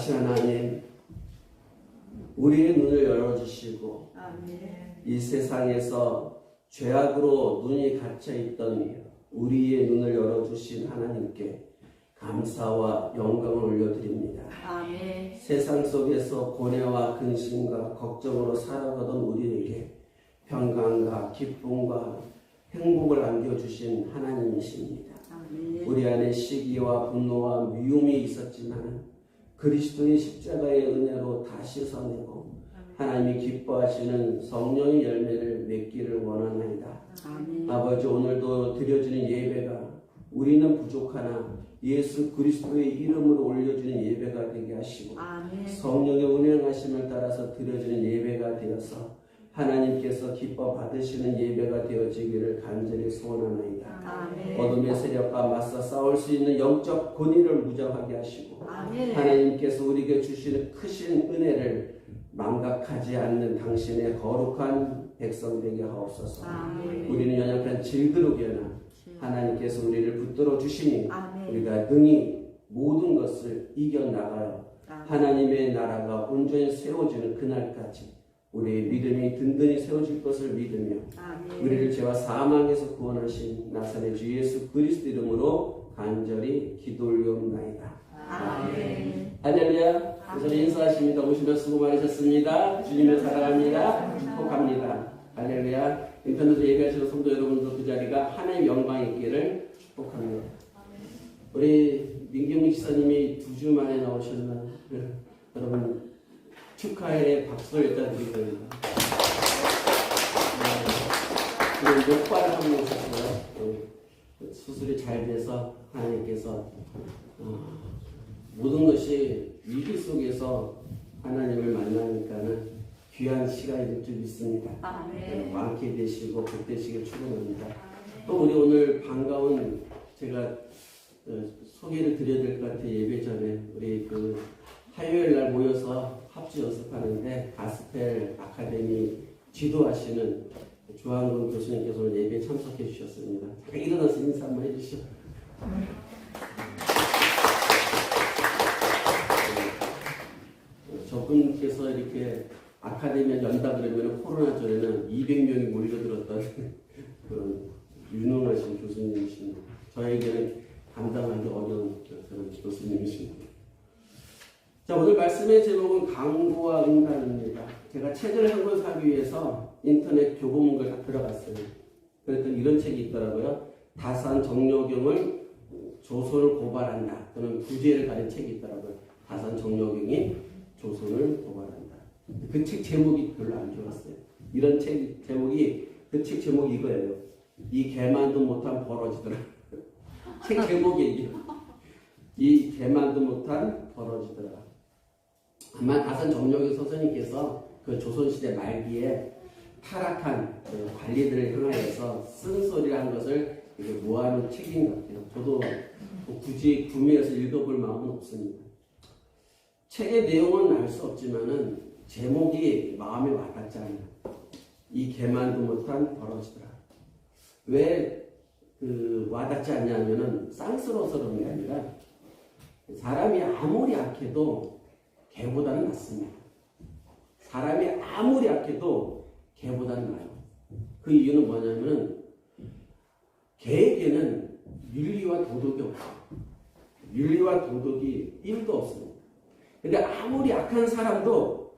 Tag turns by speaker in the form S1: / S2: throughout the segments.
S1: 전능하신 하나님, 우리의 눈을 열어주시고 이 세상에서 죄악으로 눈이 갇혀있던 우리의 눈을 열어주신 하나님께 감사와 영광을 올려드립니다.
S2: 아멘.
S1: 세상 속에서 고뇌와 근심과 걱정으로 살아가던 우리에게 평강과 기쁨과 행복을 안겨주신 하나님이십니다.
S2: 아멘.
S1: 우리 안에 시기와 분노와 미움이 있었지만 그리스도의 십자가의 은혜로 다 씻어내고 하나님이 기뻐하시는 성령의 열매를 맺기를 원하나이다.
S2: 아멘.
S1: 아버지, 오늘도 드려지는 예배가 우리는 부족하나 예수 그리스도의 이름으로 올려주는 예배가 되게 하시고
S2: 아멘.
S1: 성령의 운행하심을 따라서 드려지는 예배가 되어서 하나님께서 기뻐 받으시는 예배가 되어지기를 간절히 소원하나이다.
S2: 아멘.
S1: 어둠의 세력과 맞서 싸울 수 있는 영적 권위를 무장하게 하시고
S2: 아멘.
S1: 하나님께서 우리에게 주시는 크신 은혜를 망각하지 않는 당신의 거룩한 백성 되게 하옵소서.
S2: 아멘.
S1: 우리는 연약한 질그릇이나 하나님께서 우리를 붙들어 주시니
S2: 아멘.
S1: 우리가 능히 모든 것을 이겨나가요. 하나님의 나라가 온전히 세워지는 그날까지 우리의 믿음이 든든히 세워질 것을 믿으며
S2: 아멘.
S1: 우리를 죄와 사망에서 구원하신 나사렛 주 예수 그리스도 이름으로 간절히 기도 올려옵나이다.
S2: 아멘.
S1: 할렐루야. 우선 인사하십니다. 오시면 수고 많으셨습니다. 주님을 사랑합니다. 축복합니다. 할렐루야. 인터넷으로 예배하시는 성도 여러분도 그 자리가 하나님의 영광이 있기를 축복합니다. 우리 민경민 지사님이 2주 만에 나오셨나? 여러분 축하의 박수를 일단 드리고요. 목발을 하고 있었어요. 수술이 잘 돼서 하나님께서 모든 것이 위기 속에서 하나님을 만나니까는 귀한 시간이 될 줄 믿습니다.
S2: 아멘.
S1: 많게 되시고 복되시길 축원합니다. 또 우리 오늘 반가운 제가 소개를 드려야 될 것 같아요. 예배 전에 우리 그 화요일 날 모여서 합주 연습하는데 가스펠 아카데미 지도하시는 조한근 교수님께서 오늘 예배에 참석해 주셨습니다. 잠깐 일어나서 인사 한번 해주시죠. 저분께서 이렇게 아카데미에 연다 그러면 코로나 전에는 200명이 몰려들었던 그런 유능하신 교수님이십니다. 저에게는 감당하기 어려운 그런 교수님이십니다. 자, 오늘 말씀의 제목은 강구와 응답입니다. 제가 책을 한 권 사기 위해서 인터넷 교보문고에 다 들어갔어요. 그랬더니 이런 책이 있더라고요. 다산 정약용을 조선을 고발한다. 또는 구제를 가진 책이 있더라고요. 다산 정약용이 조선을 고발한다. 그 책 제목이 별로 안 좋았어요. 이런 책 제목이, 그 책 제목이 이거예요. 이 개만도 못한 벌어지더라. 책 제목이 이게. 이 개만도 못한 벌어지더라. 아마 다산 정약용 선생님께서 그 조선시대 말기에 타락한 그 관리들을 향하여서 쓴소리를 한 것을 모아놓은 책인 것 같아요. 저도 굳이 구매해서 읽어볼 마음은 없습니다. 책의 내용은 알 수 없지만은 제목이 마음에 와닿지 않아요. 이 개만도 못한 벌어지더라. 왜 그 와닿지 않냐면은 쌍스러워서 그런 게 아니라 사람이 아무리 약해도 개보다는 낫습니다. 사람이 아무리 약해도 개보다는 나아요. 그 이유는 뭐냐면은 개에게는 윤리와 도덕이 없어요. 윤리와 도덕이 1도 없습니다. 근데 아무리 약한 사람도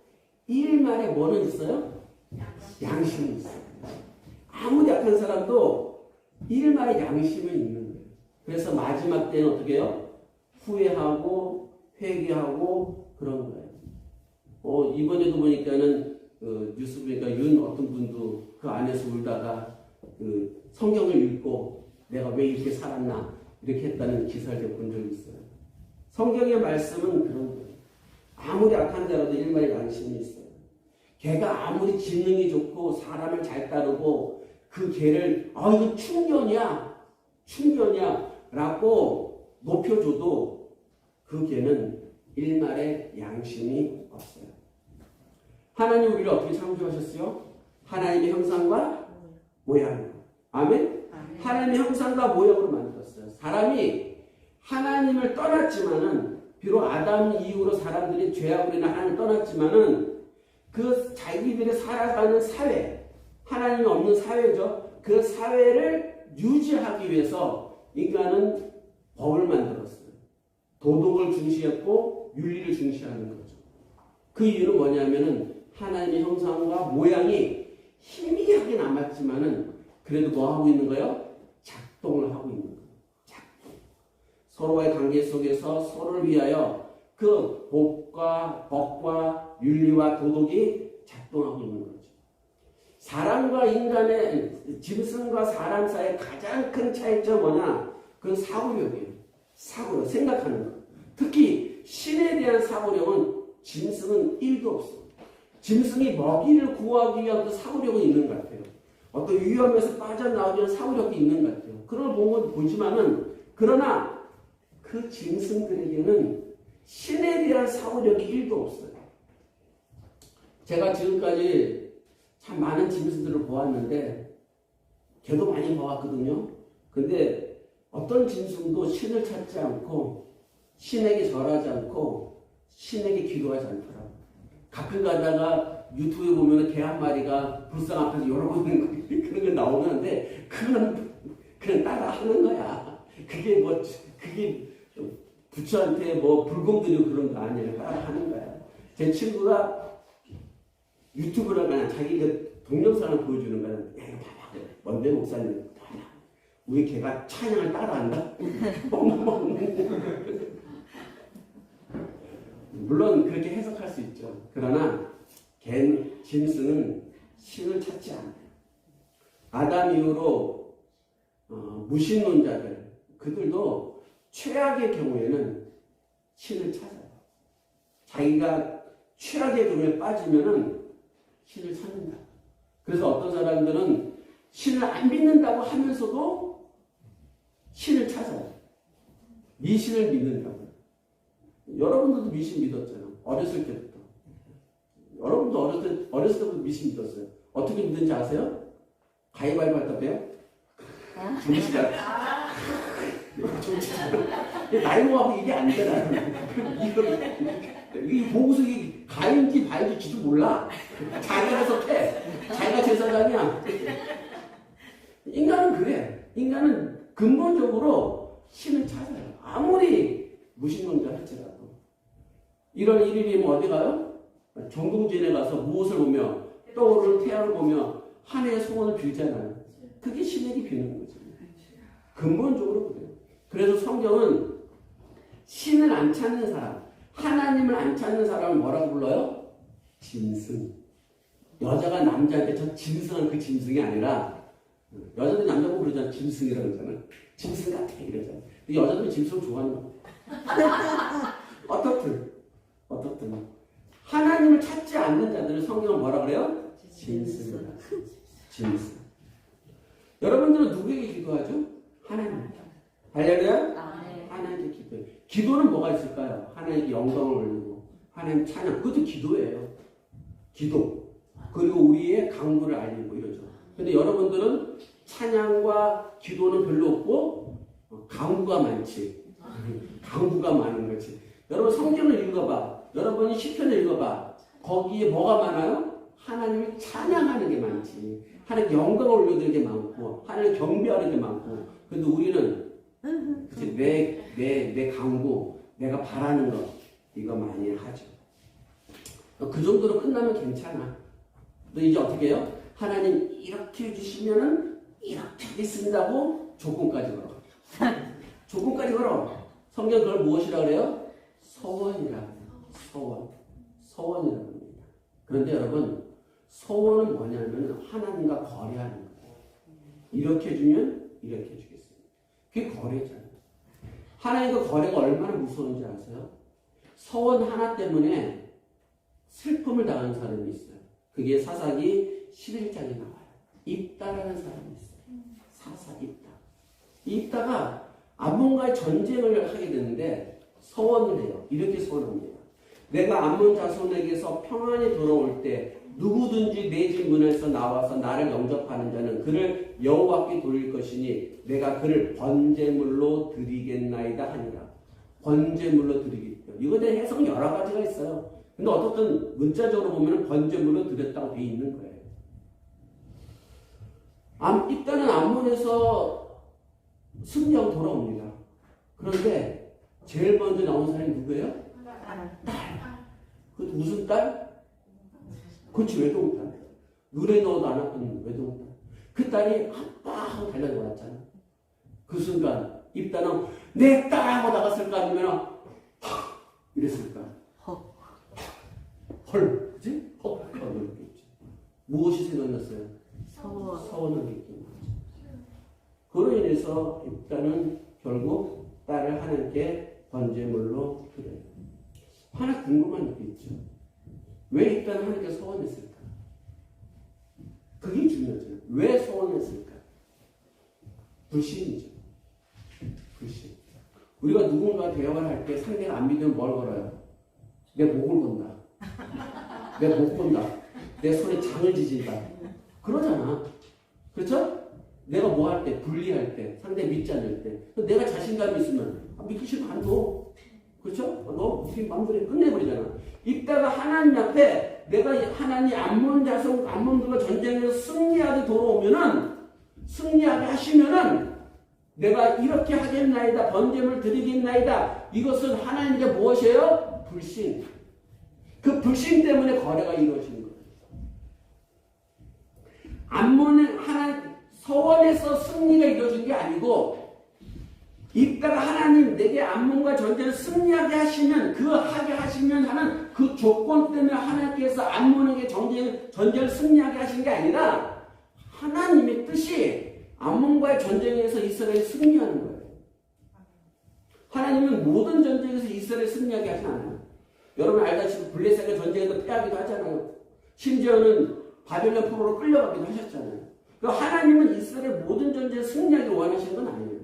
S1: 일말에 뭐는 있어요? 양심이 있어요. 아무리 약한 사람도 일말에 양심은 있는 거예요. 그래서 마지막 때는 어떻게 해요? 후회하고 회개하고 그런 거예요. 이번에도 보니까는 뉴스 보니까 어떤 분도 그 안에서 울다가 그 성경을 읽고 내가 왜 이렇게 살았나 이렇게 했다는 기사를 제가 본 적이 있어요. 성경의 말씀은 그런 거예요. 아무리 악한 자라도 일말의 양심이 있어요. 걔가 아무리 지능이 좋고 사람을 잘 따르고 그 걔를 이거 충견이야 라고 높여줘도 그 걔는 일말의 양심이 없어요. 하나님 우리를 어떻게 창조하셨어요? 하나님의 형상과 모양으로. 아멘? 하나님의 형상과 모양으로 만들었어요. 사람이 하나님을 떠났지만은 비록 아담 이후로 사람들이 죄악으로 인해 하나님을 떠났지만은 그 자기들이 살아가는 사회, 하나님이 없는 사회죠. 그 사회를 유지하기 위해서 인간은 법을 만들었어요. 도덕을 중시했고 윤리를 중시하는 거죠. 그 이유는 뭐냐면은 하나님의 형상과 모양이 희미하게 남았지만은 그래도 뭐 하고 있는 거예요? 작동을 하고 있는 거예요. 작동. 서로의 관계 속에서 서로를 위하여 그 법과 윤리와 도덕이 작동하고 있는 거죠. 사람과 인간의, 짐승과 사람 사이의 가장 큰 차이점은 뭐냐? 그건 사고력이에요. 사고력, 생각하는 것. 특히 신에 대한 사고력은 짐승은 1도 없어. 짐승이 먹이를 구하기 위한 그 사고력은 있는 것 같아요. 어떤 위험에서 빠져나오기 위한 사고력이 있는 것 같아요. 그런 걸 보지만은, 그러나 그 짐승들에게는 신에 대한 사고력이 1도 없어요. 제가 지금까지 참 많은 짐승들을 보았는데, 개도 많이 보았거든요. 근데 어떤 짐승도 신을 찾지 않고, 신에게 절하지 않고, 신에게 기도하지 않더라고요. 가끔 가다가 유튜브에 보면 개 한 마리가 불상 앞에서 열어보는 거, 그런 거 나오는데, 그건 그냥 따라 하는 거야. 그게 부처한테 뭐 불공드리고 그런 거 아니에요. 따라 하는 거야. 제 친구가 유튜브를 그냥 자기가 동영상을 보여주는 거야. 야, 이거 봐봐. 원대 목사님, 봐봐. 우리 개가 찬양을 따라한다? 물론 그렇게 해석할 수 있죠. 그러나 짐승은 신을 찾지 않아요. 아담 이후로 무신론자들, 그들도 최악의 경우에는 신을 찾아요. 자기가 최악의 경우에 빠지면은 신을 찾는다. 그래서 어떤 사람들은 신을 안 믿는다고 하면서도 신을 찾아요. 미신을 믿는다고요. 여러분들도 미신 믿었잖아요. 어렸을 때부터. 여러분도 어렸을 때부터 미신 믿었어요. 어떻게 믿는지 아세요? 가위바위보 할 때 빼요? 정치자. 나이 먹어도 이게 안 되나. 이 보고서 가인지 바인지 지도 몰라. 자기가 해석해. 자기가 제사장이야. 인간은 그래. 인간은 근본적으로 신을 찾아요. 아무리 무신론자 할지라도. 1월 1일이면 어디 가요? 정궁전에 가서 무엇을 보며 떠오르는 태양을 보며 한 해의 소원을 빌잖아요. 그게 신에게 비는 거죠. 근본적으로 그래요. 그래서 성경은 신을 안 찾는 사람, 하나님을 안 찾는 사람을 뭐라고 불러요? 짐승. 여자가 남자한테 저 짐승한 그 짐승이 아니라, 여자들이 남자 보고 그러잖아. 짐승이라고 그러잖아. 짐승 같아 이러잖아. 근데 여자들이 짐승을 좋아하는 거야. 어떻든 하나님을 찾지 않는 자들을 성경은 뭐라 그래요? 짐승이다. 짐승. 여러분들은 누구에게 기도하죠? 하나님. 할렐루야? 하나님께 기도해요. 기도는 뭐가 있을까요? 하나님께 영광을 올리고 하나님 찬양. 그것도 기도예요. 기도. 그리고 우리의 강구를 알리고 이러죠. 근데 여러분들은 찬양과 기도는 별로 없고 강구가 많지. 강구가 많은 거지. 여러분 성경을 읽어봐. 여러분이 시편을 읽어봐. 거기에 뭐가 많아요? 하나님을 찬양하는 게 많지. 하나님 영광을 올려드리는 게 많고 하나님 경배하는 게 많고. 근데 우리는 내 강구, 내가 바라는 거 이거 많이 하죠. 그 정도로 끝나면 괜찮아. 너 이제 어떻게 해요? 하나님 이렇게 해주시면은 이렇게 하겠습니다고 조건까지 걸어. 조건까지 걸어. 성경 그걸 무엇이라고 그래요? 소원이라고 해요. 소원이라고 합니다. 그런데 여러분, 소원은 뭐냐면 하나님과 거래하는 거예요. 이렇게 해주면 이렇게 해주겠습니다. 그게 거래잖아요. 하나님과 거래가 얼마나 무서운지 아세요? 소원 하나 때문에 슬픔을 당하는 사람이 있어요. 그게 사사기 11장에 나와요. 입다라는 사람이 있어요. 사사 입다. 입다가 암몬과의 전쟁을 하게 되는데 소원을 해요. 이렇게 소원합니다. 내가 암몬 자손에게서 평안히 돌아올 때 누구든지 내 집 문에서 나와서 나를 영접하는 자는 그를 여호와께 돌릴 것이니 내가 그를 번제물로 드리겠나이다 하니라. 번제물로 드리겠다. 이거에 대한 해석은 여러 가지가 있어요. 근데 어떻든 문자적으로 보면 번제물로 드렸다고 돼 있는 거예요. 일단은 암몬에서 승리하고 돌아옵니다. 그런데 제일 먼저 나온 사람이 누구예요? 딸. 그 무슨 딸? 그렇지, 외동딸. 눈에 넣어도 안 왔던 외동딸. 그 딸이 아빠 하고 달려들어왔잖아. 그 순간 입단은 내 딸 하고 나갔을까 아니면 이랬을까? 헐, 그치? 하고 있겠지. 무엇이 생각났어요? 서원을 느낀 거죠. 그로 인해서 입단은 결국 딸을 하나님께 번제물로 드려요. 하나 궁금한 게 있죠. 왜 입단은 하나님께 서원했을까? 그게 중요하죠. 왜 서원했을까? 불신이죠. 불신. 우리가 누군가 대화를 할 때 상대가 안 믿으면 뭘 걸어요? 내 목을 건다. 내 목 건다. 내 손에 장을 지진다. 그러잖아. 그렇죠? 내가 뭐 할 때, 분리할 때, 상대 믿지 않을 때, 내가 자신감이 있으면 믿기 싫으면 안 둬. 그렇죠? 너 무슨 마음대로 끝내버리잖아. 이따가 하나님 앞에 내가 하나님 암몬 자손, 암몬들과 전쟁에서 승리하게 돌아오면은, 승리하게 하시면은 내가 이렇게 하겠나이다, 번제물 드리겠나이다. 이것은 하나님께 무엇이에요? 불신. 그 불신 때문에 거래가 이루어지는 거예요. 암몬은 서원에서 승리가 이루어진 게 아니고, 이따가 하나님 내게 암몬과 전쟁을 승리하게 하시면, 그 하게 하시면 하는 그 조건 때문에 하나님께서 암몬에게 전쟁을 승리하게 하신 게 아니라, 하나님의 뜻이 암몬과의 전쟁에서 이스라엘이 승리하는 거예요. 하나님은 모든 전쟁에서 이스라엘이 승리하게 하지 않아요. 여러분 알다시피 블레셋과 전쟁에서 패하기도 하잖아요. 심지어는 바벨론 포로로 끌려가기도 하셨잖아요. 그러니까 하나님은 이스라엘 모든 전쟁에 승리하기 원하시는 건 아니에요.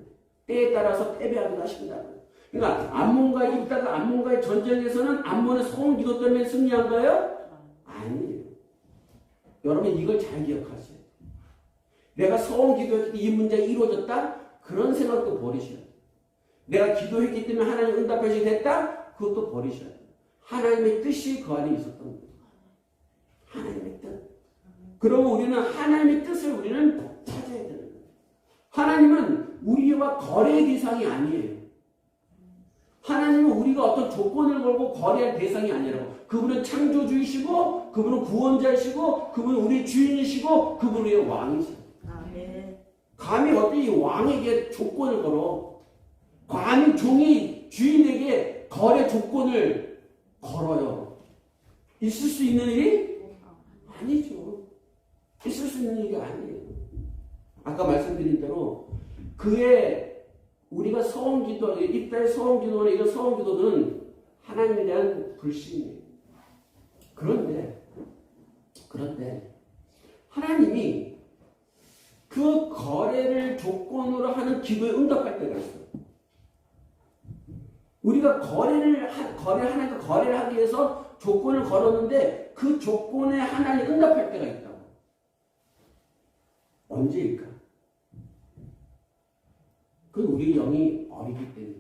S1: 때에 따라서 패배하기도 하신다. 그러니까 암몬과의 전쟁에서는 암몬의 소원 기도 때문에 승리한 거예요? 아니에요. 여러분 이걸 잘 기억하세요. 내가 소원 기도했을 때 이 문제가 이루어졌다? 그런 생각도 버리셔야 돼요. 내가 기도했기 때문에 하나님 응답하시게 됐다? 그것도 버리셔야 돼요. 하나님의 뜻이 그 안에 있었던 거예요. 하나님의 뜻. 그러면 우리는 하나님의 뜻을 우리는 찾아야 되는 거예요. 하나님은 우리와 거래의 대상이 아니에요. 하나님은 우리가 어떤 조건을 걸고 거래할 대상이 아니라고. 그분은 창조주이시고, 그분은 구원자이시고, 그분은 우리의 주인이시고, 그분은 우리의 왕이시고. 감히 어떤 이 왕에게 조건을 걸어? 감히 종이 주인에게 거래 조건을 걸어요. 있을 수 있는 일이? 아니죠. 있을 수 있는 일이 아니에요. 아까 말씀드린 대로 우리가 서원기도, 이때의 서원기도나 이런 서원기도는 하나님에 대한 불신이에요. 그런데 하나님이 그 거래를 조건으로 하는 기도에 응답할 때가 있어요. 우리가 하나님과 거래를 하기 위해서 조건을 걸었는데 그 조건에 하나님 응답할 때가 있다고. 언제일까? 그건 우리 영이 어리기 때문에.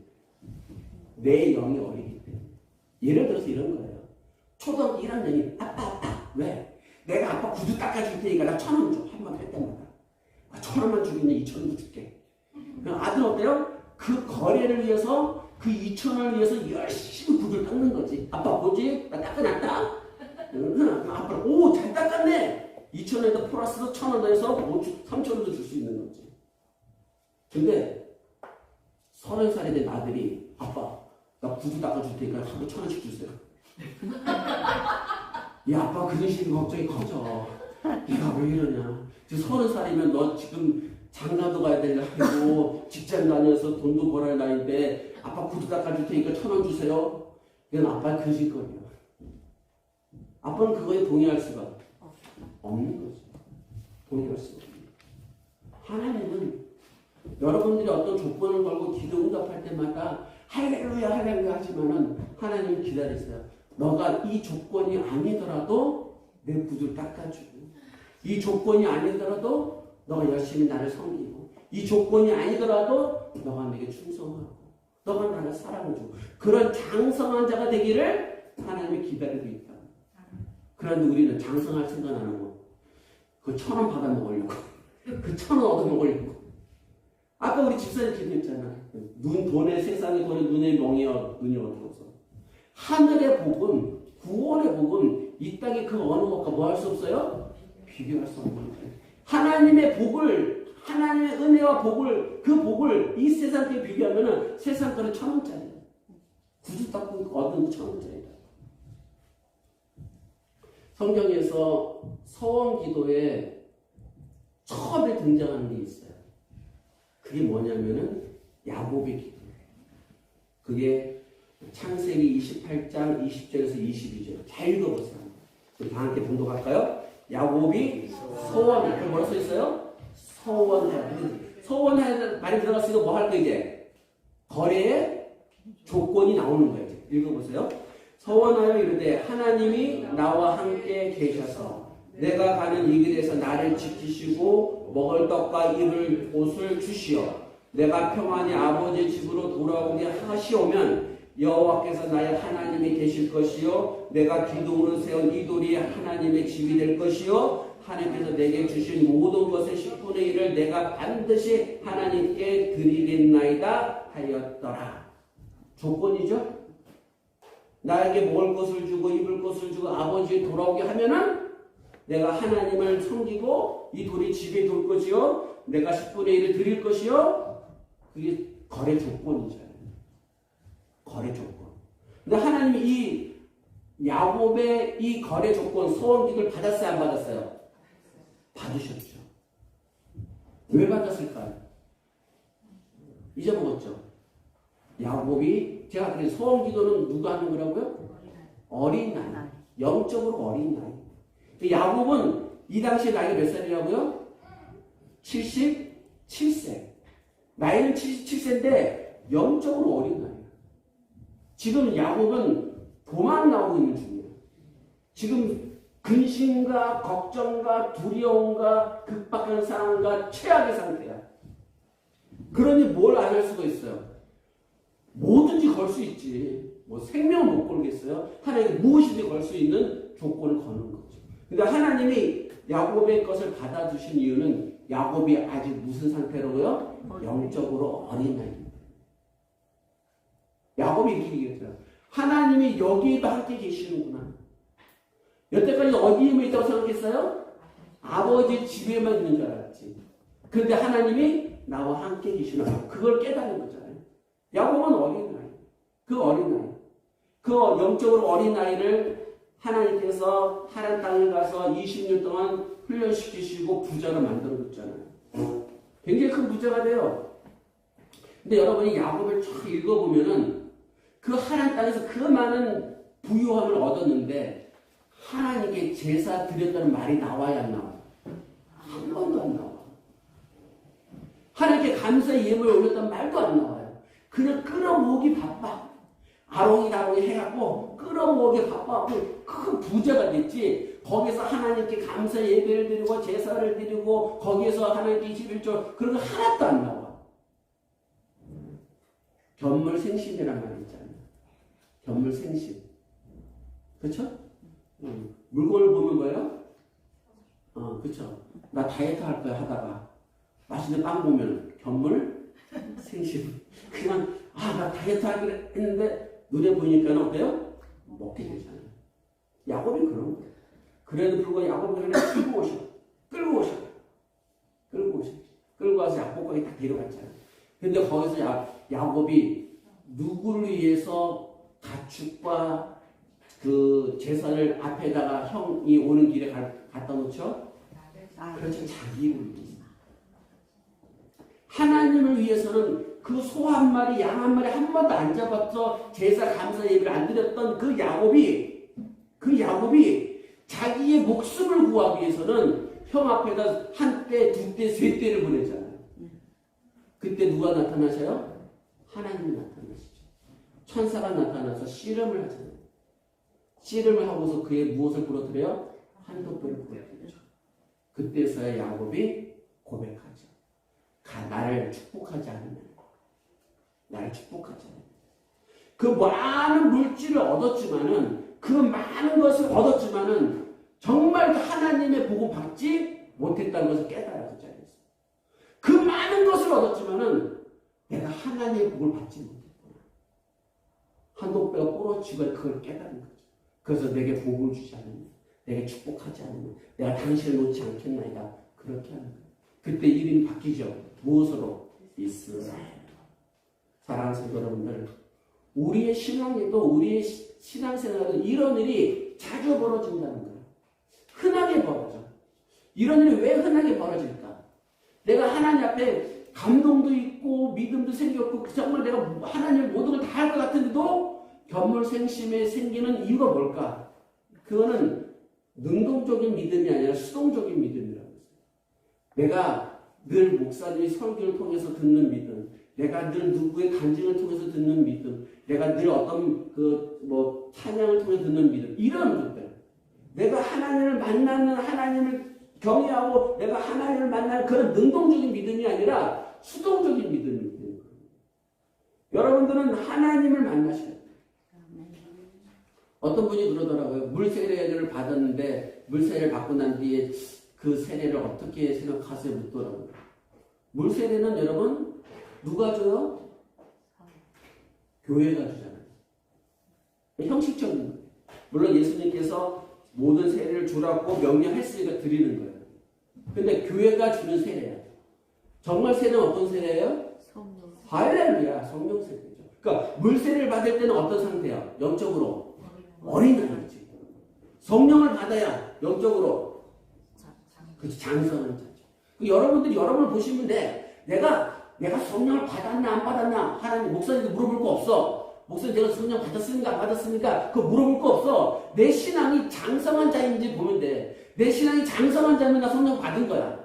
S1: 내 영이 어리기 때문에. 예를 들어서 이런 거예요. 초등학교 1학년이 아빠 왜? 내가 아빠 구두 닦아줄 테니까 나 1,000원 줘. 한 번 할 때마다. 1,000원만 주겠네. 2,000원도 줄게. 그럼 아들 어때요? 그 거래를 위해서 그 2,000원을 위해서 열심히 구두를 닦는 거지. 아빠 뭐지? 나 닦아놨다. 아빠 오 잘 닦았네. 2,000원에다 플러스로 1,000원 더해서 3,000원도 줄 수 있는 거지. 근데 30살이 된 아들이 아빠 나 구두 닦아줄 테니까 하루 1,000원씩 주세요. 야 아빠 그런 식으로 걱정이 커져. 네가 왜 이러냐. 지금 30살이면 너 지금 장가도 가야 될 나이고 직장 다녀서 돈도 벌어야 할 나이인데 아빠 구두 닦아줄 테니까 1,000원 주세요. 이건 아빠의 근심거리야. 아빠는 그거에 동의할 수가 없는 거죠. 동의할 수가 없는 거죠. 하나님은 여러분들이 어떤 조건을 걸고 기도 응답할 때마다 할렐루야 할렐루야 하지만은 하나님은 기다리세요. 너가 이 조건이 아니더라도 내 구두를 닦아주고 이 조건이 아니더라도 너가 열심히 나를 섬기고 이 조건이 아니더라도 너가 내게 충성하고 너가 나를 사랑해줘. 그런 장성한 자가 되기를 하나님이 기다리고 있다. 그런데 우리는 장성할 생각 안 하고 그 1,000원 받아 먹으려고 그 1,000원 얻어 먹으려고. 아까 우리 집사님 기도했잖아. 돈에 세상의 돈에 눈에 눈이 어두워서. 하늘의 복음, 구원의 복음, 이 땅에 그 어느 것과 뭐 할 수 없어요? 비교할 수 없는 거예요. 하나님의 복을, 하나님의 은혜와 복을, 그 복을 이 세상에 비교하면은 세상 거는 1,000원짜리야. 구두 닦고 얻은 1,000원짜리다. 성경에서 서원 기도에 처음에 등장하는 게 있어요. 그게 뭐냐면은 야곱의 기도. 그게 창세기 28장 20절에서 22절. 잘 읽어보세요. 우리 다 함께 봉독할까요? 야곱이 서원. 그럼 뭐라 써 있어요? 서원해. 서원해 말이 들어갔으니까 뭐 할까 이제? 거래의 조건이 나오는 거예요. 읽어보세요. 서원하여 이르되 하나님이 나와 함께 계셔서 내가 가는 이 길에서 나를 지키시고 먹을 떡과 입을 옷을 주시어 내가 평안히 아버지 집으로 돌아오게 하시오면 여호와께서 나의 하나님이 되실 것이요 내가 기둥으로 세운 이 돌이 하나님의 집이 될 것이요 하나님께서 내게 주신 모든 것의 10분의 1을 내가 반드시 하나님께 드리겠나이다 하였더라. 조건이죠? 나에게 먹을 것을 주고 입을 것을 주고 아버지 돌아오게 하면은 내가 하나님을 섬기고 이 돌이 집에 돌 것이요 내가 10분의 1을 드릴 것이요 그게 거래 조건이잖아요. 거래 조건. 근데 하나님이 이 야곱의 이 거래 조건 소원 기도를 받았어요 안 받았어요? 받으셨죠. 왜 받았을까요? 잊어먹었죠. 야곱이 제가 그래 소원 기도는 누가 하는 거라고요? 어린 나이. 영적으로 어린 나이. 야곱은 이 당시에 나이가 몇 살이라고요? 77세. 나이는 77세인데 영적으로 어린 나이. 지금 야곱은 도망 나오고 있는 중이에요. 지금 근심과 걱정과 두려움과 극박하는 상황과 최악의 상태야. 그러니 뭘 안 할 수가 있어요? 뭐든지 걸 수 있지. 뭐 생명은 못 걸겠어요? 하나님이 무엇이든지 걸 수 있는 조건을 거는 거죠. 근데 하나님이 야곱의 것을 받아주신 이유는 야곱이 아직 무슨 상태로요? 영적으로 어린 나이입니다. 야곱이 이렇게 얘기했어요. 하나님이 여기에도 함께 계시는구나. 여태까지 어디에 있다고 생각했어요? 아버지 집에만 있는 줄 알았지. 그런데 하나님이 나와 함께 계시나. 그걸 깨닫는 거잖아요. 야곱은 어린 나이. 그 어린 나이. 그 영적으로 어린 나이를 하나님께서 하란 땅에 가서 20년 동안 훈련시키시고 부자로 만들어줬잖아요. 굉장히 큰 부자가 돼요. 근데 여러분이 야곱을 쭉 읽어보면은 그 하란 땅에서 그 많은 부유함을 얻었는데 하나님께 제사 드렸다는 말이 나와야 안 나와요? 한 번도 안 나와. 하나님께 감사의 예물을 올렸다는 말도 안 나와요. 그냥 끌어모으기 바빠. 아롱이 해갖고 끌어모으기 바빠갖고 큰 부자가 됐지. 거기서 하나님께 감사의 예배를 드리고 제사를 드리고 거기에서 하나님께 21조 그런 거 하나도 안 나와. 견물생심이란 말이 있잖아요. 견물생심. 그렇죠? 물건을 보면 뭐예요? 그렇죠. 나 다이어트 할 거야 하다가 맛있는 빵 보면 견물생심. 그냥 나 다이어트 하기로 했는데 눈에 보이니까 어때요? 먹게 되잖아요. 야곱이 그런 거예요. 그래도 불구하고 야곱이 그냥 끌고 와서 야곱까지 다 데려갔잖아요. 근데 거기서 야곱이 누구를 위해서 가축과 그 제사를 앞에다가 형이 오는 길에 갖다 놓죠? 그렇죠. 자기를 위해서. 하나님을 위해서는 그 소 한 마리, 양 한 마리 한 번도 안 잡아서 제사 감사 예배를 안 드렸던 그 야곱이 자기의 목숨을 구하기 위해서는 형 앞에다 한 때, 두 때, 세 때를 보내잖아요. 그때 누가 나타나셔요? 하나님이 나타나시죠. 천사가 나타나서 씨름을 하잖아요. 씨름을 하고서 그의 무엇을 부러뜨려요? 한독불을 부러뜨리죠. 그때서야 야곱이 고백하죠. 나를 축복하지 않으면 나를 축복하잖아요. 그 많은 물질을 얻었지만은 그 많은 것을 얻었지만은 정말 하나님의 복을 받지 못했다는 것을 깨달아 그 자리에서. 그 많은 것을 얻었지만은 내가 하나님의 복을 받지 못했구나. 한독배가 부러지고 그걸 깨달은 거죠. 그래서 내게 복을 주지 않으면, 내게 축복하지 않으면 내가 당신을 놓지 않겠나이다. 그렇게 하는 거예요. 그때 이름이 바뀌죠. 무엇으로? 이스라엘. 사랑하는 성도 여러분들, 우리의 신앙에도 우리의 신앙생활에도 이런 일이 자주 벌어진다는 거예요. 흔하게 벌어져. 이런 일이 왜 흔하게 벌어질까? 내가 하나님 앞에 감동도 있고 믿음도 생겼고 정말 내가 하나님 모든 걸 다 할 것 같은데도 견물생심에 생기는 이유가 뭘까? 그거는 능동적인 믿음이 아니라 수동적인 믿음이라고 했어요. 내가 늘 목사님의 설교를 통해서 듣는 믿음, 내가 늘 누구의 간증을 통해서 듣는 믿음, 내가 늘 어떤 찬양을 통해 듣는 믿음, 이런 것들. 내가 하나님을 만나는, 하나님을 경외하고 내가 하나님을 만나는 그런 능동적인 믿음이 아니라 수동적인 믿음이 있는 거예요. 여러분들은 하나님을 만나셔야 돼요. 어떤 분이 그러더라고요. 물세례를 받았는데 물세례를 받고 난 뒤에 그 세례를 어떻게 생각하세요? 묻더라고요. 물세례는 여러분 누가 줘요? 교회가 주잖아요. 형식적인 거예요. 물론 예수님께서 모든 세례를 주라고 명령했으니까 드리는 거예요. 근데 교회가 주는 세례예요. 정말 세례는 어떤 세례예요?
S2: 성령.
S1: 할렐루야, 성령 세례죠. 그러니까 물세례를 받을 때는 어떤 상태야? 영적으로 어린아이지. 성령을 받아야 영적으로 그렇지, 장성한 자죠. 여러분들이 여러분을 보시면 돼. 내가 성령을 받았나 안 받았나 하나님 목사님도 물어볼 거 없어. 목사님 내가 성령 받았습니까 안 받았습니까? 그거 물어볼 거 없어. 내 신앙이 장성한 자인지 보면 돼. 내 신앙이 장성한 자면 나 성령 받은 거야.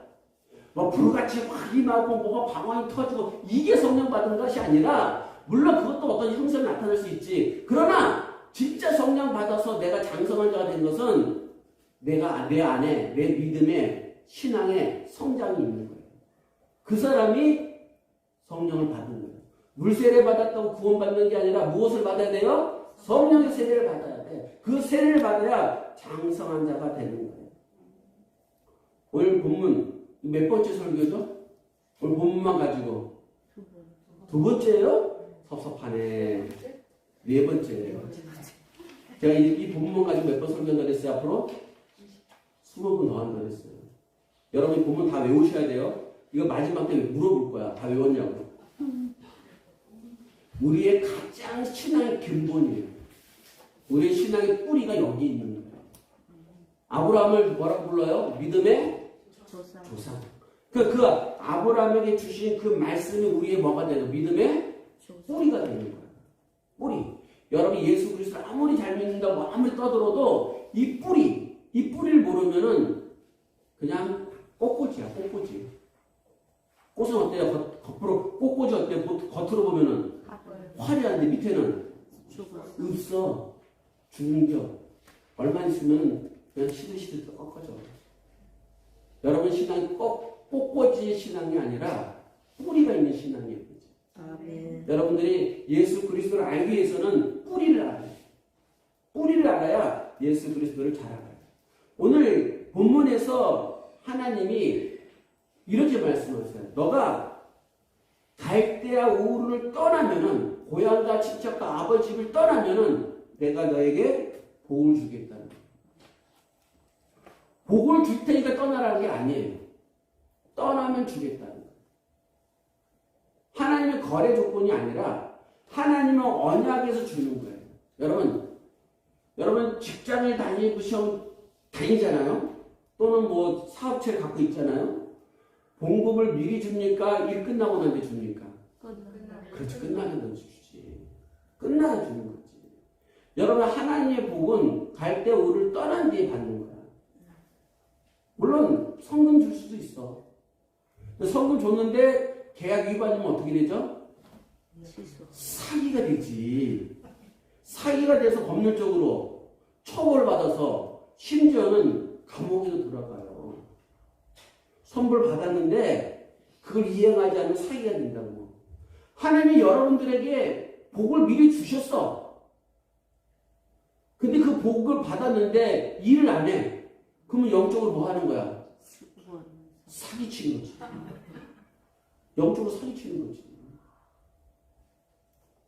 S1: 불같이 확 임하고 뭐가 방황이 터지고 이게 성령 받은 것이 아니라, 물론 그것도 어떤 형상이 나타날 수 있지. 그러나 진짜 성령 받아서 내가 장성한 자가 된 것은 내가 내 안에 내 믿음의 신앙의 성장이 있는 거예요. 그 사람이 성령을 받은 거예요. 물세례 받았다고 구원받는 게 아니라 무엇을 받아야 돼요? 성령의 세례를 받아야 돼. 그 세례를 받아야 장성한 자가 되는 거예요. 오늘 본문 몇 번째 설교죠? 오늘 본문만 가지고 두 번째예요? 섭섭하네. 네 번째예요. 제가 이 본문 가지고 몇 번 설교한다 그랬어요? 앞으로 20번 더 한다 그랬어요. 여러분 이 본문 다 외우셔야 돼요. 이거 마지막 때 물어볼 거야. 다 외웠냐고. 우리의 가장 신앙의 근본이에요. 우리의 신앙의 뿌리가 여기 있는 거예요. 아브라함을 뭐라고 불러요? 믿음의 조상. 그 아브라함에게 주신 그 말씀이 우리의 뭐가 되는 믿음의 뿌리가 되는 거예요. 뿌리. 여러분이 예수 그리스도를 아무리 잘 믿는다고 아무리 떠들어도 이 뿌리를 모르면은 그냥 꽃꽂이야, 꽃꽂이. 꽃은 어때요? 겉으로 꽃꽂이 어때요? 겉으로 보면은 화려한데 밑에는 없어. 죽은 겨. 얼마 있으면 그냥 시들시들 꺾어져. 여러분 신앙이 꼭 꽃꽂이의 신앙이 아니라 뿌리가 있는 신앙이에요.
S2: 아멘.
S1: 여러분들이 예수 그리스도를 알기 위해서는 뿌리를 알아요. 뿌리를 알아야 예수 그리스도를 잘 알아요. 오늘 본문에서 하나님이 이렇게 말씀하세요. 너가 갈대아 우르를 떠나면은, 고향과 친척과 아버지 집을 떠나면은 내가 너에게 복을 주겠다는 거예요. 복을 줄 테니까 떠나라는 게 아니에요. 떠나면 주겠다는 거예요. 하나님의 거래 조건이 아니라 하나님의 언약에서 주는 거예요. 여러분 직장을 다니잖아요. 또는 뭐 사업체를 갖고 있잖아요. 봉급을 미리 줍니까? 일 끝나고 난 뒤에 줍니까? 그렇죠. 끝나고 난 뒤에 주지. 끝나고 주는 거지. 여러분 하나님의 복은 갈대 우를 떠난 뒤에 받는 거야. 물론 성금 줄 수도 있어. 성금 줬는데 계약 위반이면 어떻게 되죠? 사기가 되지. 사기가 돼서 법률적으로 처벌받아서 심지어는 감옥에도 들어가요. 선물 받았는데 그걸 이행하지 않으면 사기가 된다고. 하나님이 여러분들에게 복을 미리 주셨어. 근데 그 복을 받았는데 일을 안 해. 그러면 영적으로 뭐 하는 거야? 사기치는 거지. 영적으로 사기치는 거지.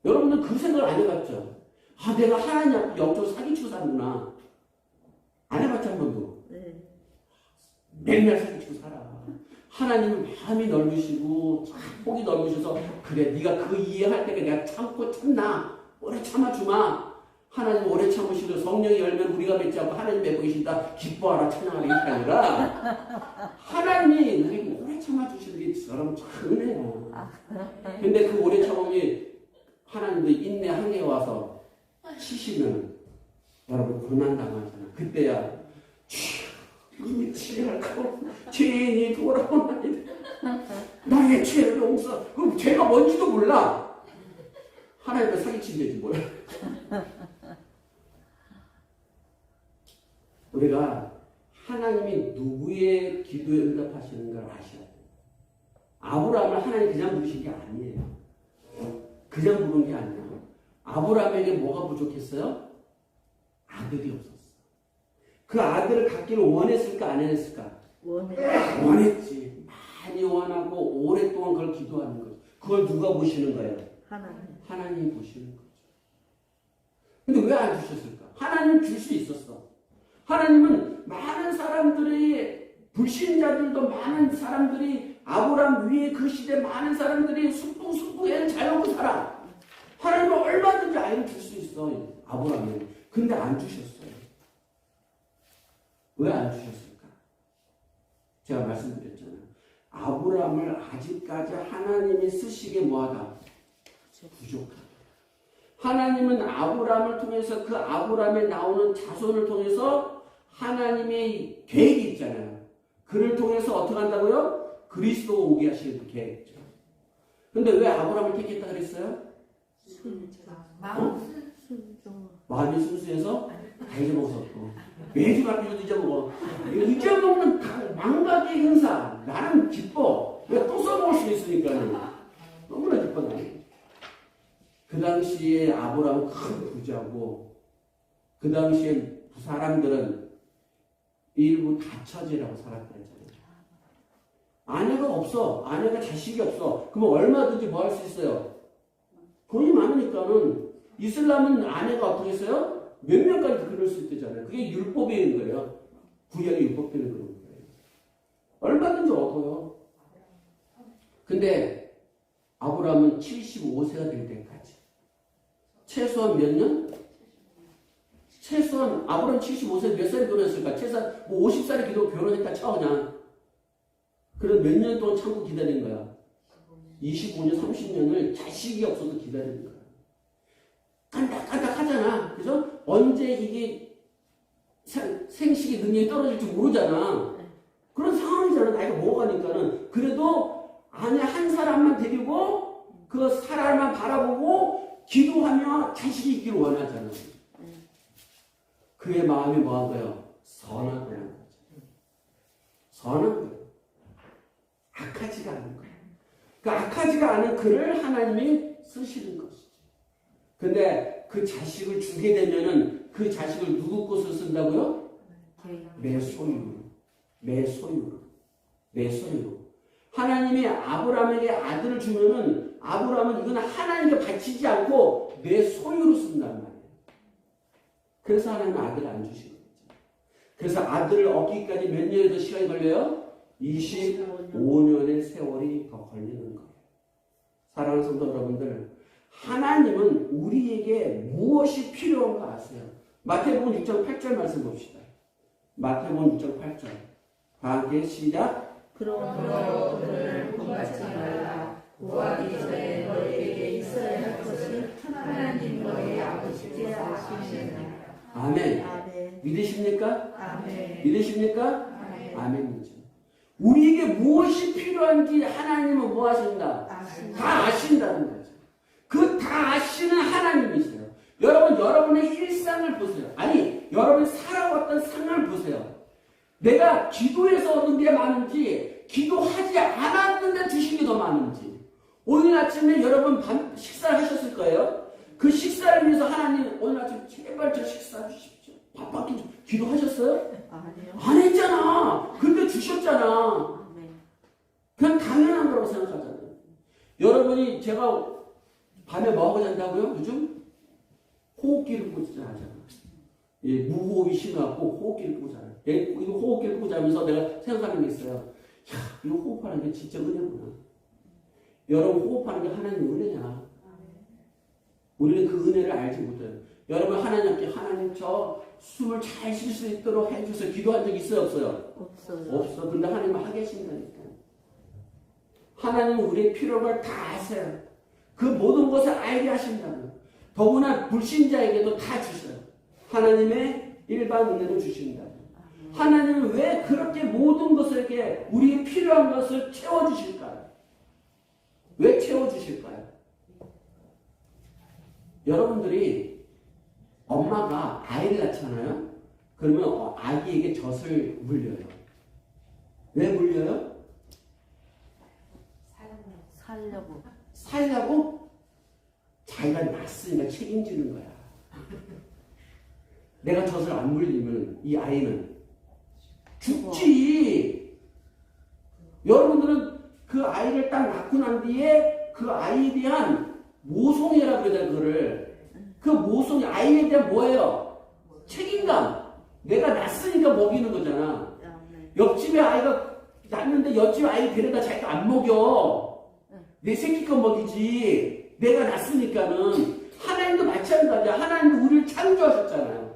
S1: 여러분들 그 생각을 안 해봤죠? 아, 내가 하나님 앞에 영적으로 사기치고 사는구나. 안 해봤죠, 한 번도?
S2: 네.
S1: 맨날 사기치고 살아. 하나님은 마음이 넓으시고 폭이 넓으셔서 그래 네가 그 이해할 때까지 내가 참나 오래 참아주마. 하나님 오래 참으시고 성령이 열면 우리가 맺지 않고 하나님 맺고 계신다 기뻐하라 찬양하라 이게 아니라 하나님이 우리 오래 참아주시는 게 여러분 참 은혜예요. 근데 그 오래 참음이 하나님도 인내 항해 와서 치시면 여러분 고난당하잖아. 그때야 이미 치료할까 죄인이 돌아오나니 나의 죄를 용서. 그럼 죄가 뭔지도 몰라. 하나님과 사기친 죄지 뭐야. 우리가 하나님이 누구의 기도에 응답하시는 걸 아셔야 돼요. 아브라함을 하나님 그냥 부르신 게 아니에요. 그냥 부른 게 아니에요. 아브라함에게 뭐가 부족했어요? 아들이 없었어. 그 아들을 갖기를 원했을까 안 원했을까? 원했지. 많이 원하고 오랫동안 그걸 기도하는 거죠. 그걸 누가 보시는 거예요? 하나님이 보시는 거죠. 근데 왜 안 주셨을까? 하나님 줄 수 있었어. 하나님은 많은 사람들이 불신자들도 많은 사람들이 아브라함 위에 그 시대 많은 사람들이 숭뵉숭뵉 애를 잘 놓고 살아. 하나님은 얼마든지 아이를 줄 수 있어. 아브라함은. 근데 안 주셨어요. 왜 안 주셨을까? 제가 말씀드렸잖아요. 아브라함을 아직까지 하나님이 쓰시기에 뭐하다? 부족하다. 하나님은 아브라함을 통해서 그 아브라함에 나오는 자손을 통해서 하나님의 계획이 있잖아요. 그를 통해서 어떻게 한다고요? 그리스도 오게 하시는 계획이죠. 근데 왜 아브라함을 택했다 그랬어요? 마음이 순수해서 다 잊어먹었고 매주 앞에서도 잊어먹어. 잊어먹는 망각의 형사. 나는 기뻐. 왜 또 써먹을 수 있으니까 너무나 기뻐. 나는. 그 당시에 아브라함은 큰 부자고 그 당시에 사람들은 일부 다처제라고 살았다 했잖아요. 아내가 없어. 아내가 자식이 없어. 그러면 얼마든지 뭐 할 수 있어요? 돈이 많으니까는 이슬람은 아내가 어떻게 했어요? 몇 명까지 그럴 수 있대잖아요. 그게 율법인 거예요. 구약의 율법 때문에 그런 거예요. 얼마든지 얻어요. 근데 아브라함은 75세가 될 때까지 최소한 몇 년? 최소한 아브라함 75세 몇 살에 결혼했을까? 최소한 50살에 결혼했다 쳐 그냥. 그럼 몇 년 동안 참고 기다린 거야? 25년, 30년을 자식이 없어서 기다리는 거야. 깐닥깐닥 하잖아. 그래서 언제 이게 생식의 능력이 떨어질지 모르잖아. 그런 상황이잖아. 나이가 먹어가니까는. 그래도 아내 한 사람만 데리고 그 사람만 바라보고 기도하며 자식이 있기를 원하잖아. 그의 마음이 뭐한 거예요? 선한 거라는 거죠. 선한 거예요. 악하지가 않은 거예요. 그 악하지가 않은 그를 하나님이 쓰시는 것이죠. 근데 그 자식을 주게 되면은 그 자식을 누구 것으로 쓴다고요? 내 소유로. 내 소유로. 내 소유로. 하나님이 아브라함에게 아들을 주면은 아브라함은 이건 하나님께 바치지 않고 내 소유로 쓴단 말이에요. 그래서 하나님은 아들을 안 주시는 거죠. 그래서 아들을 얻기까지 몇 년의 더 시간이 걸려요? 25년의 세월이 더 걸리는 거예요. 사랑하는 성도 여러분들, 하나님은 우리에게 무엇이 필요한가 아세요? 마태복음 6장 8절 말씀 봅시다. 마태복음 6장 8절. 다 함께 시작.
S2: 그러므로 그를 본받지 말라. 구하기 전에 너희에게 있어야 할 것이 하나님 너희 아버지께서 아시느니라.
S1: 아멘.
S2: 아멘.
S1: 믿으십니까?
S2: 아멘.
S1: 믿으십니까?
S2: 아멘.
S1: 아멘이죠. 우리에게 무엇이 필요한지 하나님은 뭐 하신다? 다 아신다는 거죠. 그 다 아시는 하나님이세요. 여러분, 여러분의 일상을 보세요. 아니, 여러분이 살아왔던 상황을 보세요. 내가 기도해서 얻은 게 많은지, 기도하지 않았는데 주신 게 더 많은지, 오늘 아침에 여러분 식사를 하셨을 거예요. 그 식사를 위해서 하나님 오늘 아침 제발 저 식사 주십시오. 밥 한 끼 기도하셨어요?
S2: 아니요.
S1: 안 했잖아. 근데 주셨잖아.
S2: 네.
S1: 그냥 당연한 거라고 생각하잖아요. 여러분이 제가 밤에 뭐 하고 잔다고요? 요즘? 호흡기를 끄고 자잖아. 예, 무호흡이 심해갖고 호흡기를 끄고 자요. 이거 호흡기를 끄고 자면서 내가 생각하는 게 있어요. 야, 이거 호흡하는 게 진짜 은혜구나. 여러분 호흡하는 게 하나님 은혜냐. 우리는 그 은혜를 알지 못해요. 여러분 하나님께 하나님 저 숨을 잘 쉴 수 있도록 해주세요. 기도한 적 있어요? 없어요?
S2: 없어요.
S1: 없어. 근데 하나님은 하게 하신다니까. 하나님은 우리의 필요를 다 아세요. 그 모든 것을 알게 하신다고. 더구나 불신자에게도 다 주셔요. 하나님의 일반 은혜를 주신다. 하나님은 왜 그렇게 모든 것을 이렇게 우리의 필요한 것을 채워주실까요? 왜 채워주실까요? 여러분들이 엄마가 아이를 낳잖아요. 그러면 아기에게 젖을 물려요. 왜 물려요?
S2: 살려고.
S1: 살려고? 자기가 낳았으니까 책임지는 거야. 내가 젖을 안 물리면 이 아이는 죽지. 여러분들은 그 아이를 딱 낳고 난 뒤에 그 아이에 대한 모성애라고 그래야 되나 그거를. 그 모성애, 아이에 대한 뭐예요? 책임감. 내가 낳았으니까 먹이는 거잖아. 옆집에 아이가 낳는데 옆집 아이 데려다 자기가 안 먹여. 내 새끼 거 먹이지. 내가 낳았으니까는. 하나님도 마찬가지야. 하나님도 우리를 창조하셨잖아요.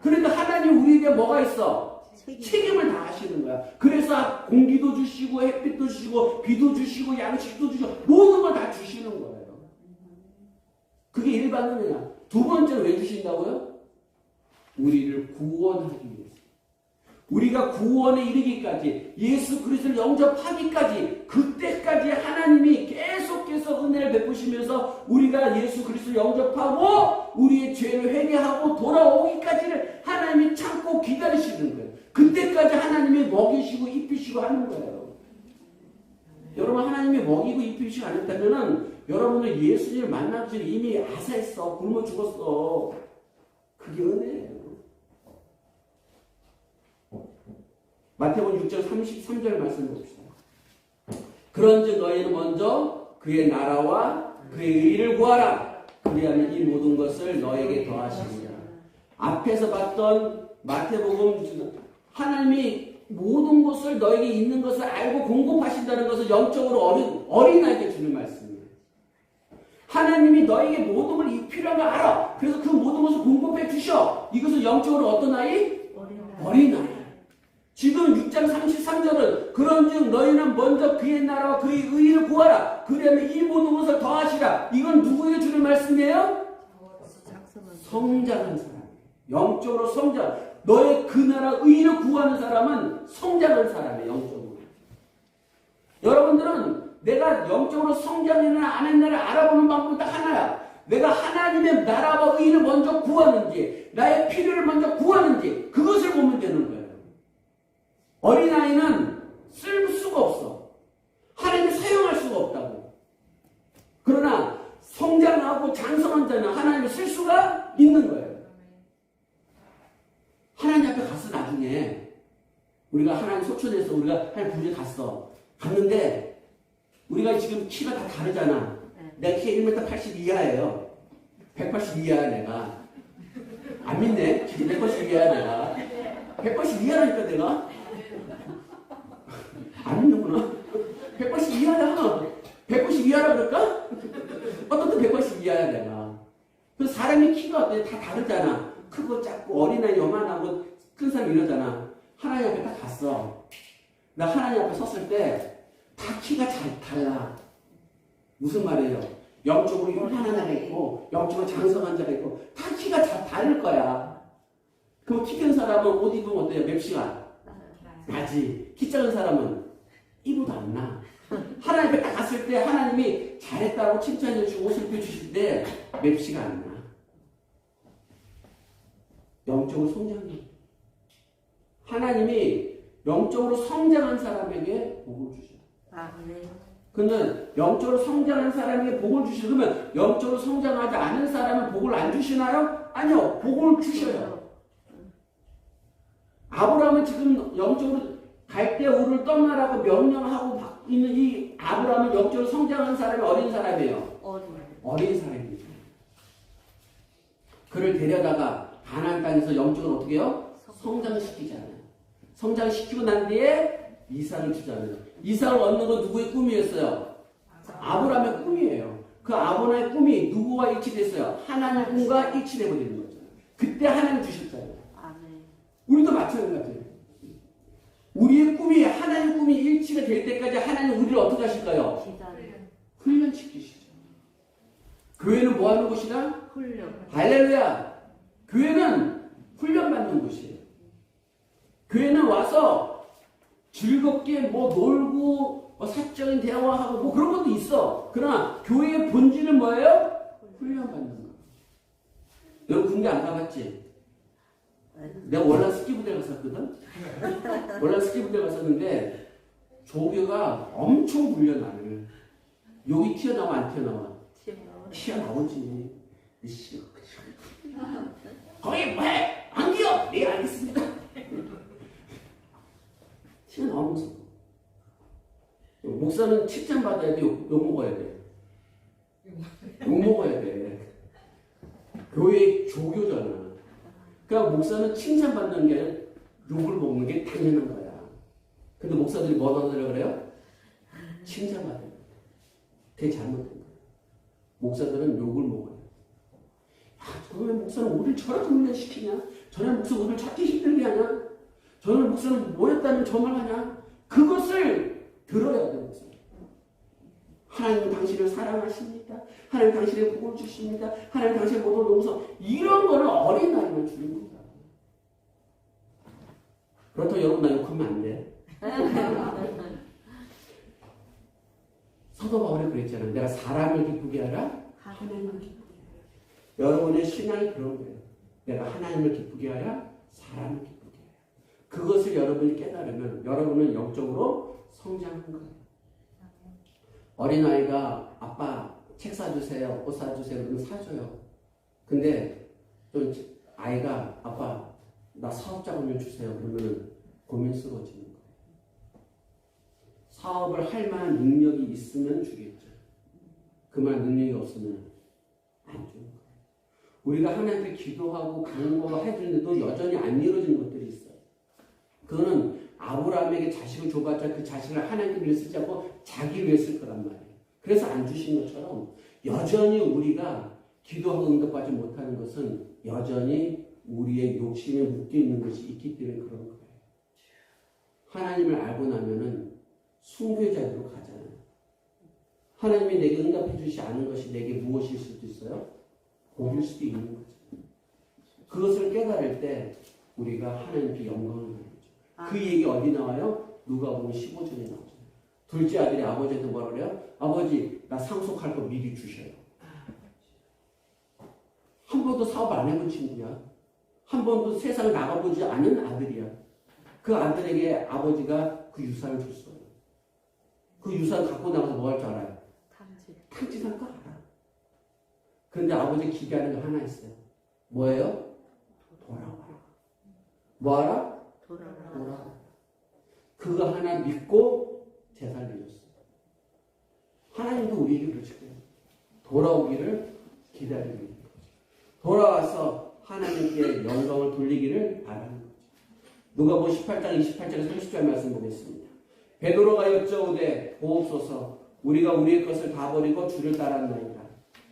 S1: 그러니까 하나님 우리에 대해 뭐가 있어? 책임을 다 하시는 거야. 그래서 공기도 주시고 햇빛도 주시고 비도 주시고 양식도 주시고 모든 걸 다 주시는 거예요. 그게 일반 은혜야. 두 번째로 왜 주신다고요? 우리를 구원하기 위해서. 우리가 구원에 이르기까지 예수 그리스도를 영접하기까지 그때까지 하나님이 계속해서 은혜를 베푸시면서 우리가 예수 그리스도를 영접하고 우리의 죄를 회개하고 돌아오기까지를 하나님이 참고 기다리시는 거예요. 그때까지 하나님이 먹이시고 입히시고 하는 거예요. 여러분 하나님이 먹이고 입히시고 안 했다면은 여러분은 예수님을 만나기 전에 이미 아사했어. 굶어 죽었어. 그게 은혜예요. 마태복음 6장 33절 말씀 봅시다. 그런즉 너희는 먼저 그의 나라와 그의 의를 구하라. 그리하면 이 모든 것을 너에게 더하시리라. 앞에서 봤던 마태복음 하나님이 모든 것을 너에게 있는 것을 알고 공급하신다는 것을 영적으로 어린아이에게 주는 말씀이에요. 하나님이 너에게 모든 걸 이 필요한 걸 알아. 그래서 그 모든 것을 공급해 주셔. 이것은 영적으로 어떤 아이? 어린아이. 지금 6장 33절은 그런즉 너희는 먼저 그의 나라와 그의 의를 구하라. 그러면 이 모든 것을 더하시라. 이건 누구에게 주는 말씀이에요? 성장한 사람. 영적으로 성장. 너의 그 나라 의를 구하는 사람은 성장한 사람이에요. 영적으로. 여러분들은 내가 영적으로 성장했나 안 했나를 알아보는 방법은 딱 하나야. 내가 하나님의 나라와 의를 먼저 구하는지 나의 필요를 먼저 구하는지 그것을 보면 되는 거예요. 어린아이는 쓸 수가 없어. 하나님이 사용할 수가 없다고. 그러나 성장하고 장성한 자는 하나님을 쓸 수가 있는 거예요. 하나님 앞에 갔어. 나중에 우리가 하나님 소천에서 우리가 하나님 부르에 갔는데 우리가 지금 키가 다 다르잖아. 내가 키 1m 80 이하예요. 180 이하야 내가. 안 믿네. 180 이하야 내가. 180 이하라니까 내가. 안 믿는구나. 180 이하야. 190 이하라 그럴까? 어떤 180 이하야 내가. 그래서 사람의 키가 어때? 다 다르잖아. 크고 작고 어린아이 요만하고 큰 사람 이러잖아. 하나님 앞에 딱 갔어. 나 하나님 앞에 섰을 때 다 키가 잘 달라. 무슨 말이에요? 영적으로 요만한 자가 있고 영적으로 장성한 자가 있고 다 키가 다 다를 거야. 그럼 키 큰 사람은 옷 입으면 어때요? 맵시가 나지. 키 작은 사람은 입어도 안 나. 하나님 앞에 딱 갔을 때 하나님이 잘했다고 칭찬해 주고 옷을 입혀주실 때 맵시가 안 나. 영적으로 성장해. 하나님이 영적으로 성장한 사람에게 복을 주셔. 근데 영적으로 성장한 사람에게 복을 주시고, 그러면 영적으로 성장하지 않은 사람은 복을 안 주시나요? 아니요. 복을 주셔요. 아브라함은 지금 영적으로 갈대 우를 떠나라고 명령하고 있는 이 아브라함은 영적으로 성장한 사람이 어린 사람이에요. 어린 사람이죠. 그를 데려다가 가나안 땅에서 영적으로 어떻게 해요? 성장시키잖아요. 성장시키고 난 뒤에 이삭을 주잖아요. 이삭을 얻는 건 누구의 꿈이었어요? 아브라함의 꿈이에요. 그 아브라함의 꿈이 누구와 일치됐어요? 하나님의 꿈과 일치돼버리는 거죠. 그때 하나님 주셨잖아요. 우리도 마찬가지예요. 우리의 꿈이 하나님의 꿈이 일치가 될 때까지 하나님 우리를 어떻게 하실까요? 훈련시키시죠. 교회는 뭐 하는 곳이다?
S2: 훈련.
S1: 할렐루야. 교회는 훈련받는 곳이에요. 교회는 와서 즐겁게 뭐 놀고 뭐 사적인 대화하고 뭐 그런 것도 있어. 그러나 교회의 본질은 뭐예요? 훈련받는 거. 여러분 군대 안 가봤지? 내가 월남 스키부대 갔었거든? 월남 스키부대 갔었는데 조교가 엄청 훈련 나를. 여기 튀어나와 안 튀어나와? 튀어나오지. 거기 뭐해? 안 뛰어! 네 알겠습니다. 튀어나오면서 목사는 칭찬받아야 돼? 욕 먹어야 돼? 욕 먹어야 돼. 교회 조교잖아. 그러니까 목사는 칭찬받는 게 아니라 욕을 먹는 게 당연한 거야. 근데 목사들이 뭐 하더라고 그래요? 칭찬받아야 돼. 그게 잘못된 거야. 목사들은 욕을 먹어요. 저는 목사는 우리를 저렇게 훈련시키냐? 저는 목사는 우리를 찾기 힘들게 하냐? 저는 목사는 뭐였다면 저 말 하냐? 그것을 들어야 돼, 목사. 하나님은 당신을 사랑하십니다. 하나님 당신의 복을 주십니다. 하나님 당신의 모든 용서. 이런 거는 어린 나이만 주는 겁니다. 그렇다고 여러분 나 욕하면 안 돼. 사도 바울이 그랬잖아. 내가 사람을 기쁘게 하라. 하나님을 기쁘게 하라. 여러분의 신앙이 그런 거예요. 내가 하나님을 기쁘게 하라. 사람을 기쁘게 하라. 그것을 여러분이 깨달으면 여러분은 영적으로 성장한 거예요. 어린아이가 아빠 책 사주세요, 옷 사주세요 그러면 사줘요. 근데 또 아이가 아빠 나 사업자금을 주세요 그러면 고민스러워지는 거예요. 사업을 할 만한 능력이 있으면 주겠죠. 그만 능력이 없으면 안 주는 거예요. 우리가 하나님께 기도하고 강구해주는데도 여전히 안 이루어지는 것들이 있어요. 그거는 아브라함에게 자식을 줘봤자 그 자식을 하나님께 위해 쓰지 않고 자기 위해 쓸 거란 말이에요. 그래서 안 주신 것처럼 여전히 우리가 기도하고 응답받지 못하는 것은 여전히 우리의 욕심에 묶여있는 것이 있기 때문에 그런 거예요. 하나님을 알고 나면은 순교자로 가잖아요. 하나님이 내게 응답해 주시지 않은 것이 내게 무엇일 수도 있어요? 복일 수도 있는 거죠. 그것을 깨달을 때 우리가 하나님께 영광을 드리죠. 그 얘기 어디 나와요? 누가복음 15절에 나오죠. 둘째 아들이 아버지한테 뭐라 그래요? 아버지 나 상속할 거 미리 주셔요. 한 번도 사업 안 해본 친구야. 한 번도 세상을 나가보지 않은 아들이야. 그 아들에게 아버지가 그 유산을 줬어요. 그 유산 갖고 나가서 뭐 할 줄 알아요? 탕진할 거 알아. 그런데 아버지 기대하는 거 하나 있어요. 뭐예요? 돌아와라. 뭐하라? 돌아와라. 그거 하나 믿고 제사를 드렸어요. 하나님도 우리에게 그렇죠. 돌아오기를 기다리는 거죠. 돌아와서 하나님께 영광을 돌리기를 바라는 거죠. 누가복음 18장 28절에서 30절 말씀 보겠습니다. 베드로가 여쭤오되 보옵소서 우리가 우리의 것을 다 버리고 주를 따랐나이다.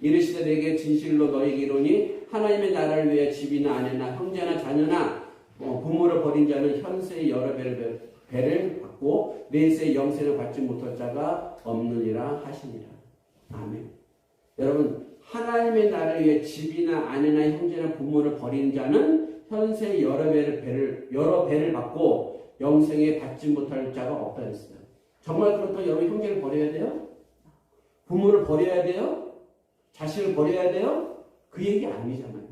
S1: 이르시되 내게 진실로 너희에게 이르노니 하나님의 나라를 위해 집이나 아내나 형제나 자녀나 부모를 버린 자는 현세의 여러 배를 받고 내세의 영생을 받지 못할 자가 없느니라 하시니라. 아멘. 여러분 하나님의 나라를 위해 집이나 아내나 형제나 부모를 버린 자는 현세의 여러 배를 받고 영생에 받지 못할 자가 없다 했어요. 정말 그렇다면 여러분 형제를 버려야 돼요? 부모를 버려야 돼요? 자식을 버려야 돼요? 그 얘기 아니잖아요.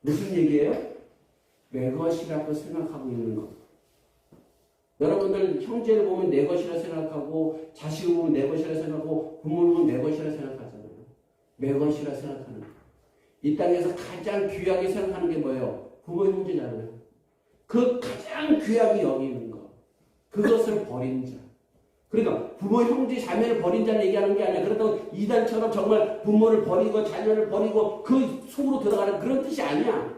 S1: 무슨 얘기예요? 내 것이라고 생각하고 있는 것. 여러분들 형제를 보면 내 것이라 생각하고 자식을 보면 내 것이라 생각하고 부모를 보면 내 것이라 생각하잖아요. 내 것이라 생각하는 거. 이 땅에서 가장 귀하게 생각하는 게 뭐예요? 부모 형제잖아요. 그 가장 귀하게 여기는 거. 그것을 버린 자. 그러니까 부모 형제 자매를 버린 자를 얘기하는 게 아니라 그렇다고 이단처럼 정말 부모를 버리고 자녀를 버리고 그 속으로 들어가는 그런 뜻이 아니야.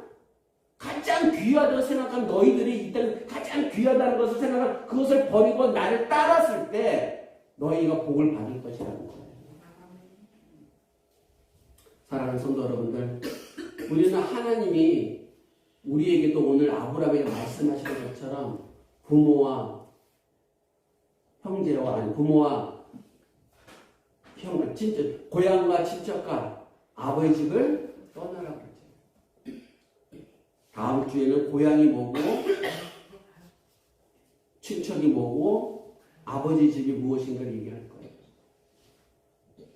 S1: 가장 귀하다고 생각한 너희들이 이 땅에 가장 귀하다는 것을 생각한 그것을 버리고 나를 따랐을 때 너희가 복을 받을 것이라는 거예요. 사랑하는 성도 여러분들, 우리는 하나님이 우리에게도 오늘 아브라함에게 말씀하시는 것처럼 부모와 형제와 아니 부모와 형 진짜 고향과 친척과 아버지 집을 떠나라 그러죠. 다음 주에는 고향이 뭐고 친척이 뭐고 아버지 집이 무엇인가를 얘기할 거예요.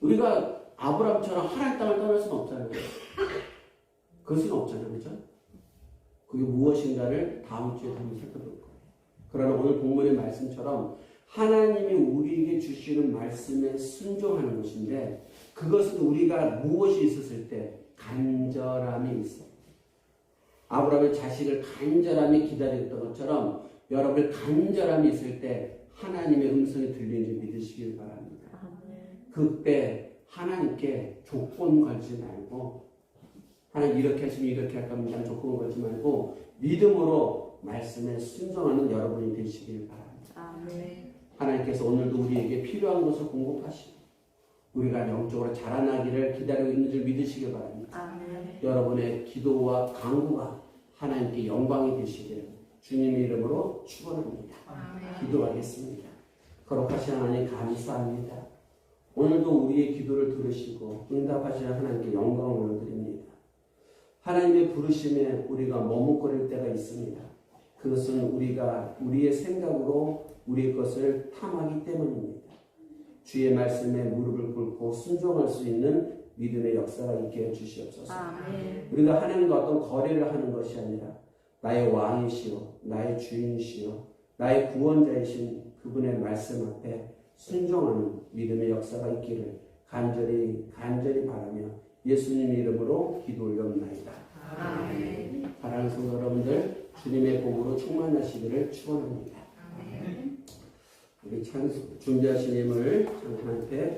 S1: 우리가 아브라함처럼 하나님 땅을 떠날 수는 없잖아요. 그럴 수는 없잖아요. 그렇죠? 그게 무엇인가를 다음 주에 한번 살펴볼 거예요. 그러나 오늘 본문의 말씀처럼 하나님이 우리에게 주시는 말씀에 순종하는 것인데 그것은 우리가 무엇이 있었을 때 간절함이 있어요. 아브라함의 자식을 간절함이 기다렸던 것처럼 여러분 간절함이 있을 때 하나님의 음성이 들리는지 믿으시길 바랍니다. 그때 하나님께 조건 걸지 말고 하나님 이렇게 하시면 이렇게 할 겁니다. 조건 걸지 말고 믿음으로 말씀에 순종하는 여러분이 되시길 바랍니다.
S2: 아멘.
S1: 하나님께서 오늘도 우리에게 필요한 것을 공급하시고 우리가 영적으로 자라나기를 기다리고 있는 줄 믿으시길 바랍니다.
S2: 아멘.
S1: 여러분의 기도와 간구가 하나님께 영광이 되시기를 주님의 이름으로 축원합니다. 기도하겠습니다. 거룩하신 하나님 감사합니다. 오늘도 우리의 기도를 들으시고 응답하시는 하나님께 영광을 올려드립니다. 하나님의 부르심에 우리가 머뭇거릴 때가 있습니다. 그것은 우리가 우리의 생각으로 우리의 것을 탐하기 때문입니다. 주의 말씀에 무릎을 꿇고 순종할 수 있는 믿음의 역사가 있게 해주시옵소서.
S2: 아멘.
S1: 우리가 하나님과 어떤 거래를 하는 것이 아니라 나의 왕이시오, 나의 주인이시오, 나의 구원자이신 그분의 말씀 앞에 순종하는 믿음의 역사가 있기를 간절히 바라며 예수님 이름으로 기도 올려옵나이다.
S2: 아멘.
S1: 사랑하는 성도 여러분들, 주님의 복으로 충만하시기를 축원합니다.
S2: 아멘.
S1: 우리 준비하신 힘을 하나님께